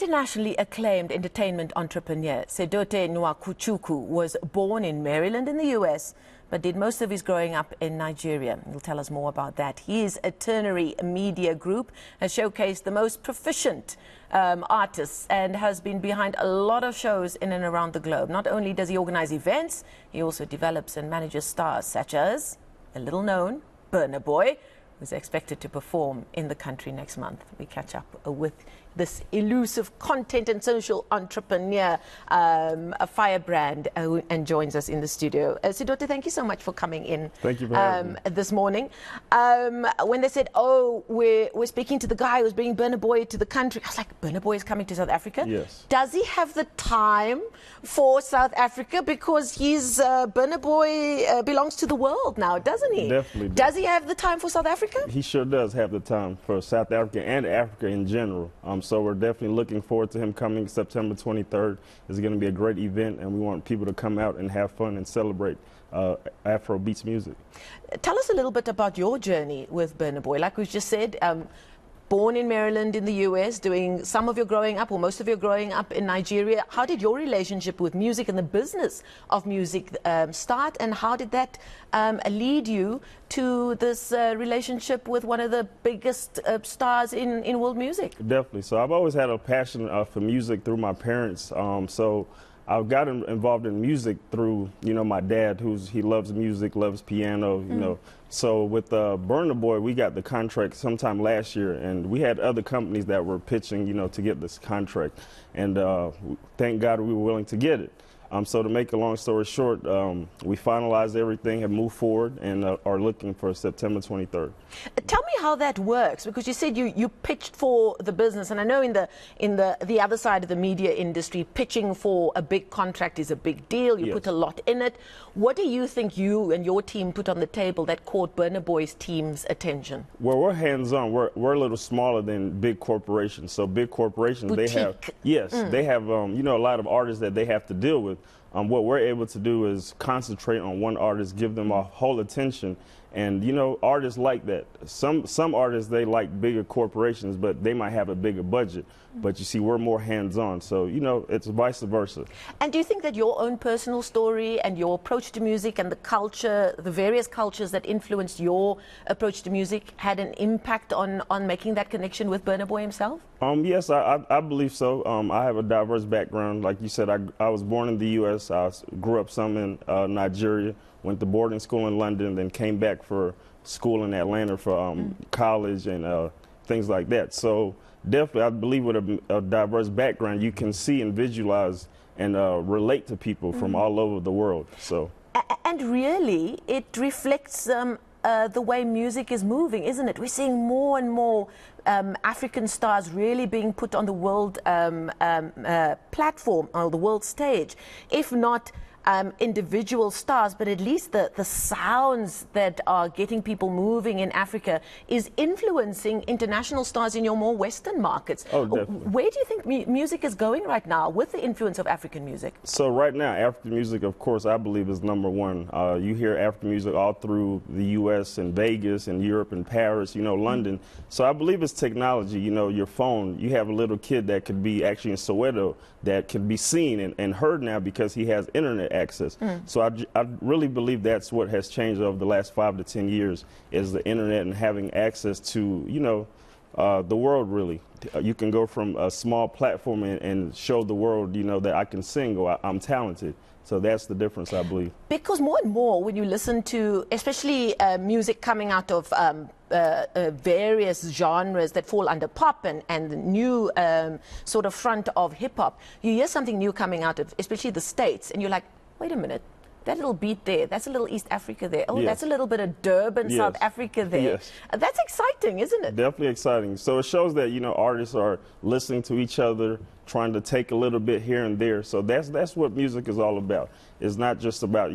Internationally acclaimed entertainment entrepreneur Sedote Nwachukwu was born in Maryland in the US, but did most of his growing up in Nigeria. He'll tell us more about that. His Eternary Media Group has showcased the most proficient artists and has been behind a lot of shows in and around the globe. Not only does he organize events, he also develops and manages stars such as a little known Burna Boy, who's expected to perform in the country next month. We catch up with this elusive content and social entrepreneur, a firebrand, and joins us in the studio. Sedote, thank you so much for coming in. Thank you for having me. This morning. When they said, oh, we're speaking to the guy who's bringing Burna Boy to the country, I was like, Burna Boy is coming to South Africa? Yes. Does he have the time for South Africa? Because he's, Burna Boy belongs to the world now, doesn't he? Definitely. Does he have the time for South Africa? He sure does have the time for South Africa and Africa in general. So we're definitely looking forward to him coming September 23rd. It's going to be a great event, and we want people to come out and have fun and celebrate Afrobeats music. Tell us a little bit about your journey with Burna Boy. Like we just said, born in Maryland in the US, doing some of your growing up or most of your growing up in Nigeria. How did your relationship with music and the business of music start, and how did that lead you to this relationship with one of the biggest stars in world music? Definitely. So I've always had a passion for music through my parents. So I got involved in music through, my dad, he loves music, loves piano, you know. So with Burna Boy, we got the contract sometime last year, and we had other companies that were pitching, to get this contract. And thank God we were willing to get it. So to make a long story short, we finalized everything, have moved forward, and are looking for September 23rd. Tell me how that works, because you said you pitched for the business, and I know in the other side of the media industry, pitching for a big contract is a big deal. You Yes. put a lot in it. What do you think you and your team put on the table that caught Burna Boy's team's attention? Well, we're hands-on. We're a little smaller than big corporations. So big corporations, Boutique. they have, yes, they have, a lot of artists that they have to deal with. What we're able to do is concentrate on one artist, give them our whole attention. And, artists like that. Some artists, they like bigger corporations, but they might have a bigger budget. But you see, we're more hands-on. So, it's vice versa. And do you think that your own personal story and your approach to music and the culture, the various cultures that influenced your approach to music had an impact on making that connection with Burna Boy himself? Yes, I believe so. I have a diverse background. Like you said, I was born in the U.S. I grew up some in Nigeria, went to boarding school in London, then came back for school in Atlanta for college and things like that. So definitely, I believe with a diverse background, you can see and visualize and relate to people from all over the world. So. And really, it reflects the way music is moving, isn't it? We're seeing more and more African stars really being put on the world platform, or the world stage. If not individual stars, but at least the sounds that are getting people moving in Africa is influencing international stars in your more Western markets. Oh, definitely. Where do you think music is going right now with the influence of African music? So right now, African music, of course, I believe is number one. You hear African music all through the U.S. and Vegas and Europe and Paris, London. So I believe it's technology. Your phone, you have a little kid that could be actually in Soweto that can be seen and heard now because he has internet access. So I really believe that's what has changed over the last 5 to 10 years is the internet and having access to, the world really. You can go from a small platform and show the world, that I can sing or I'm talented. So that's the difference, I believe. Because more and more when you listen to, especially music coming out of various genres that fall under pop and the new sort of front of hip-hop, you hear something new coming out of, especially the States, and you're like, wait a minute, that little beat there, that's a little East Africa there. Oh, yes. That's a little bit of Durban, yes. South Africa there. Yes. That's exciting, isn't it? Definitely exciting. So it shows that, artists are listening to each other, trying to take a little bit here and there. So that's what music is all about. It's not just about,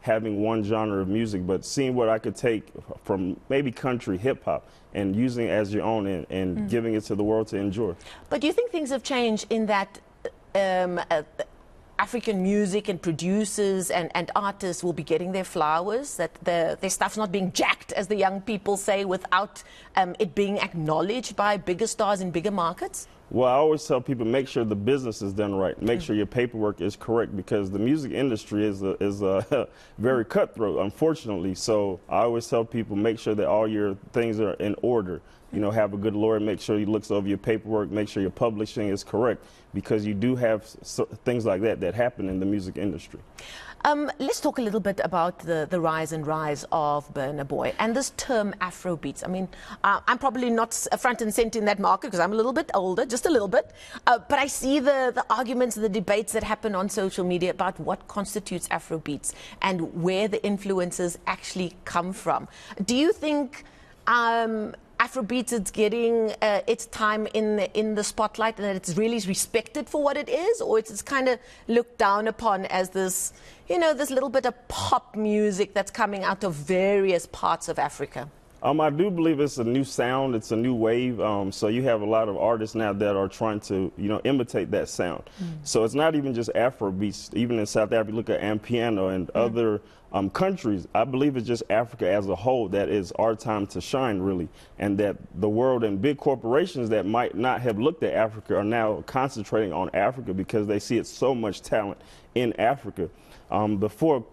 having one genre of music, but seeing what I could take from maybe country, hip-hop, and using it as your own and giving it to the world to enjoy. But do you think things have changed in that African music and producers and artists will be getting their flowers, that their stuff's not being jacked, as the young people say, without it being acknowledged by bigger stars in bigger markets? Well, I always tell people, make sure the business is done right. Make sure your paperwork is correct, because the music industry is very cutthroat, unfortunately. So I always tell people, make sure that all your things are in order. You know, have a good lawyer, make sure he looks over your paperwork, make sure your publishing is correct, because you do have things like that happen in the music industry. Let's talk a little bit about the rise and rise of Burna Boy and this term Afrobeats. I mean, I'm probably not front and center in that market because I'm a little bit older, just a little bit. But I see the arguments, the debates that happen on social media about what constitutes Afrobeats and where the influences actually come from. Do you think Afrobeats is getting its time in the spotlight, and that it's really respected for what it is, or it's kind of looked down upon as this, you know, this little bit of pop music that's coming out of various parts of Africa? I do believe it's a new sound, it's a new wave. So you have a lot of artists now that are trying to, you know, imitate that sound. So it's not even just Afrobeats. Even in South Africa, look at Amapiano and other countries. I believe it's just Africa as a whole that is our time to shine, really, and that the world and big corporations that might not have looked at Africa are now concentrating on Africa because they see it's so much talent in Africa. Before,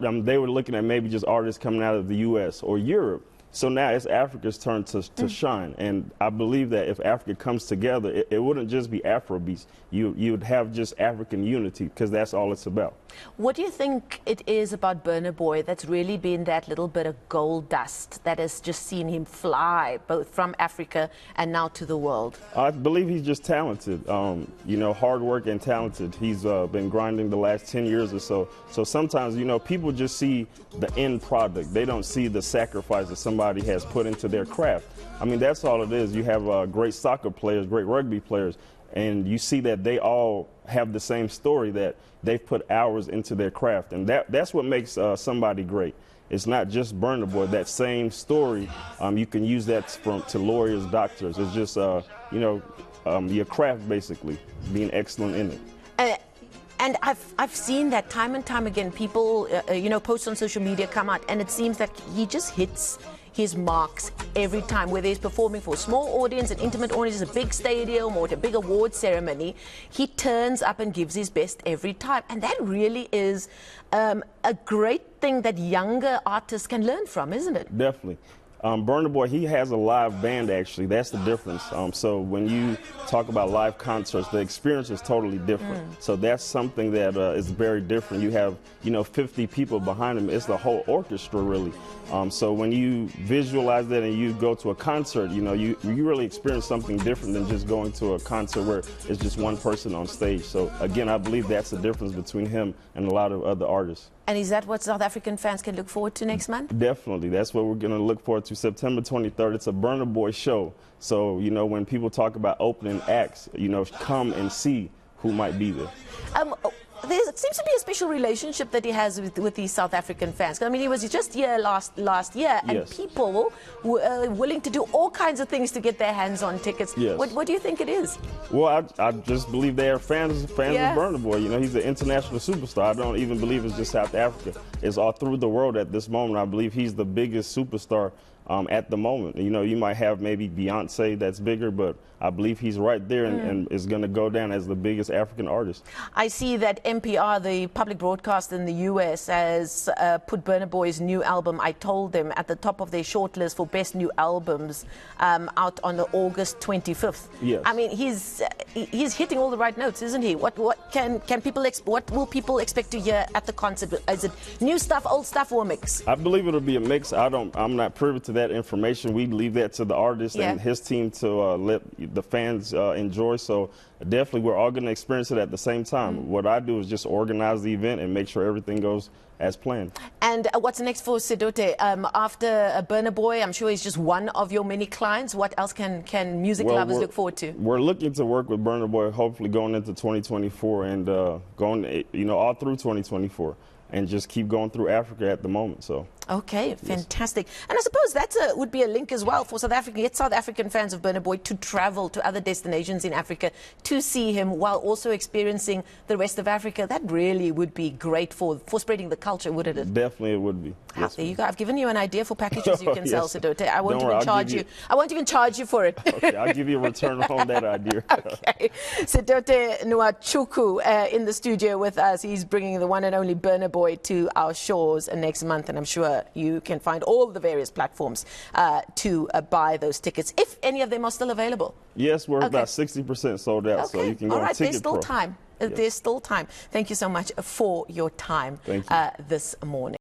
they were looking at maybe just artists coming out of the U.S. or Europe. So now it's Africa's turn to shine, and I believe that if Africa comes together, it wouldn't just be Afrobeats. You would have just African unity, because that's all it's about. What do you think it is about Burna Boy that's really been that little bit of gold dust that has just seen him fly both from Africa and now to the world? I believe he's just talented, you know, hard work and talented. He's been grinding the last 10 years or so. So sometimes, you know, people just see the end product. They don't see the sacrifice that somebody has put into their craft. I mean, that's all it is. You have great soccer players, great rugby players, and you see that they all have the same story, that they've put hours into their craft. And that's what makes somebody great. It's not just Burna Boy. That same story, you can use that to lawyers, doctors. It's just, you know, your craft, basically, being excellent in it. And I've seen that time and time again. People, you know, posts on social media come out, and it seems that he just hits his marks every time, whether he's performing for a small audience, an intimate audience, a big stadium, or at a big award ceremony. He turns up and gives his best every time, and that really is a great thing that younger artists can learn from, isn't it? Definitely. Burna Boy, he has a live band, actually. That's the difference. So when you talk about live concerts, the experience is totally different. So that's something that is very different. You have, you know, 50 people behind him. It's the whole orchestra, really. So when you visualize that and you go to a concert, you know, you really experience something different than just going to a concert where it's just one person on stage. So again, I believe that's the difference between him and a lot of other artists. And is that what South African fans can look forward to next month? Definitely. That's what we're going to look forward to. September 23rd. It's a Burna Boy show. So, you know, when people talk about opening acts, you know, come and see who might be there. There seems to be a special relationship that he has with these South African fans. I mean, he was just here last year, and yes, people were willing to do all kinds of things to get their hands on tickets. Yes. What do you think it is? Well, I just believe they are fans of Burna Boy. You know, he's an international superstar. I don't even believe it's just South Africa. It's all through the world at this moment. I believe he's the biggest superstar at the moment. You know, you might have maybe Beyonce that's bigger, but I believe he's right there and is going to go down as the biggest African artist. I see that NPR, the public broadcaster in the U.S., has put Burna Boy's new album, I Told Them, at the top of their shortlist for best new albums out on the August 25th. Yes. I mean, he's hitting all the right notes, isn't he? What will people expect to hear at the concert? Is it new stuff, old stuff, or a mix? I believe it'll be a mix. I'm not privy to that information. We leave that to the artist and his team to let the fans enjoy. So definitely we're all going to experience it at the same time. What I do is just organize the event and make sure everything goes as planned. And what's next for Sedote? After Burna Boy, I'm sure he's just one of your many clients. What else can music lovers look forward to? We're looking to work with Burna Boy, hopefully going into 2024 and going, you know, all through 2024, and just keep going through Africa at the moment. So. Okay, fantastic. And I suppose that would be a link as well for South Africa. Get South African fans of Burna Boy to travel to other destinations in Africa to see him while also experiencing the rest of Africa. That really would be great for spreading the culture, wouldn't it? Definitely it would be. Yes, there you go. I've given you an idea for packages you can sell, Sedote. I won't Don't even worry, charge you. I won't even charge you for it. Okay, I'll give you a return on that idea. Okay. Sedote Nwachukwu in the studio with us. He's bringing the one and only Burna Boy to our shores next month, and I'm sure you can find all the various platforms to buy those tickets, if any of them are still available. Yes, we're about 60% sold out, so you can go on Ticket there's still Pro. time. Yes. There's still time. Thank you so much for your time this morning.